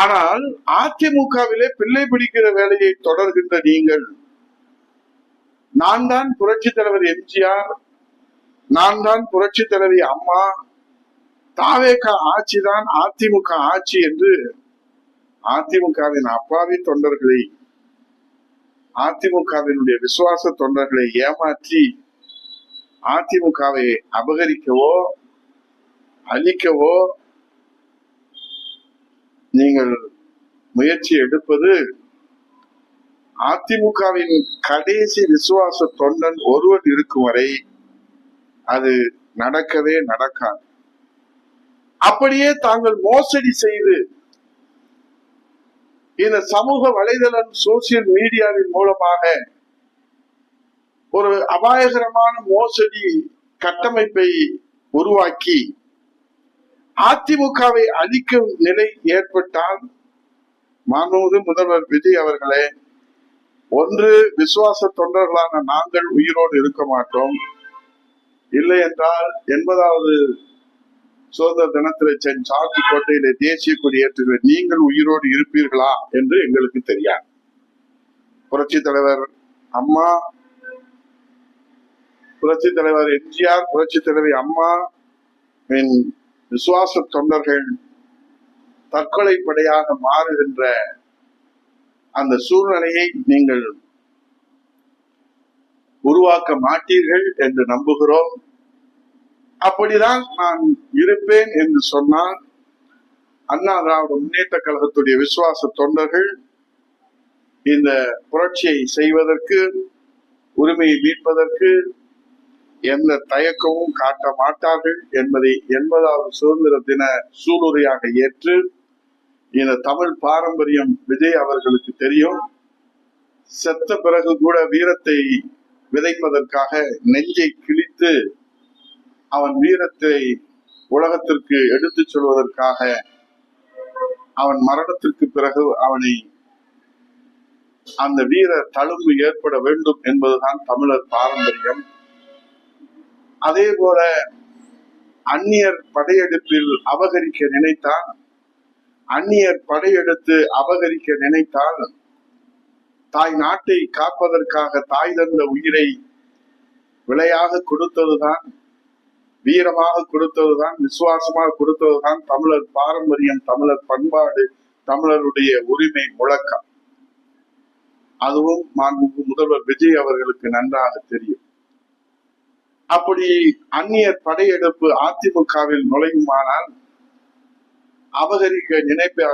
ஆனால் அதிமுகவிலே பிள்ளை பிடிக்கிற வேலையை தொடர்கின்ற நீங்கள், நான் தான் புரட்சி தலைவர் எம்ஜிஆர், நான் தான் புரட்சி தலைவி அம்மா, தாவேக ஆட்சிதான் அதிமுக ஆட்சி என்று அதிமுகவின் அப்பாவி தொண்டர்களை, அதிமுகவினுடைய விசுவாச தொண்டர்களை ஏமாற்றி அதிமுகவை அபகரிக்கவோ அழிக்கவோ நீங்கள் முயற்சி எடுப்பது அதிமுகவின் கடைசி விசுவாச தொண்டன் ஒருவர் இருக்கும் வரை அது நடக்கவே நடக்காது. அப்படியே தாங்கள் மோசடி செய்து இந்த சமூக வலைதளம் சோசியல் மீடியாவின் மூலமாக ஒரு அபாயகரமான மோசடி கட்டமைப்பை உருவாக்கி அதிமுகவை அழிக்கும் நிலை ஏற்பட்டால், மாண்புமிகு முதல்வர் விஜய் அவர்களே, ஒன்று விசுவாச தொண்டர்களான நாங்கள் உயிரோடு இருக்க மாட்டோம், இல்லை என்றால் 80வது சுதந்திர தினத்திலே சென்னை சார்ஜ் கோட்டையிலே தேசிய கொடி ஏற்றுகிற நீங்கள் உயிரோடு இருப்பீர்களா என்று எங்களுக்கு தெரியாது. புரட்சி தலைவர் அம்மா, புரட்சி தலைவர் எம்ஜிஆர், புரட்சி தலைவி அம்மா விசுவாச தொண்டர்கள் தற்கொலை படையாக மாறுகின்ற அந்த சூழ்நிலையை நீங்கள் உருவாக்க மாட்டீர்கள் என்று நம்புகிறோம். அப்படிதான் நான் இருப்பேன் என்று சொன்னால், அண்ணா திராவிட முன்னேற்ற கழகத்துடைய விசுவாச தொண்டர்கள் இந்த புரட்சியை செய்வதற்கு, உரிமையை மீட்பதற்கு எந்த தயக்கமும் காட்ட மாட்டார்கள் என்பதை 80வது சுதந்திர தின சூளுரையாக ஏற்று, இந்த தமிழ் பாரம்பரியம் விஜய் அவர்களுக்கு தெரியும். செத்த பிறகு கூட வீரத்தை விதைப்பதற்காக நெஞ்சை கிழித்து அவன் வீரத்தை உலகத்திற்கு எடுத்துச் சொல்வதற்காக அவன் மரணத்திற்கு பிறகு அவனை அந்த வீர தழும்பு ஏற்பட வேண்டும் என்பதுதான் தமிழர் பாரம்பரியம். அதே போல அந்நியர் படையெடுப்பில் அபகரிக்க நினைத்தால், அந்நியர் படையெடுத்து அபகரிக்க நினைத்தால், தாய் நாட்டை காப்பதற்காக தாய் தந்த உயிரை விலையாக கொடுத்ததுதான், வீரமாக கொடுத்ததுதான், விசுவாசமாக கொடுத்ததுதான் தமிழர் பாரம்பரியம், தமிழர் பண்பாடு, தமிழருடைய உரிமை முழக்கம். அதுவும் மாண்புமிகு முதல்வர் விஜய் அவர்களுக்கு நன்றாக தெரியும். அப்படி அந்நியர் படையெடுப்பு அதிமுகவில் நுழையுமானால் அபகரிக்க நினைப்ப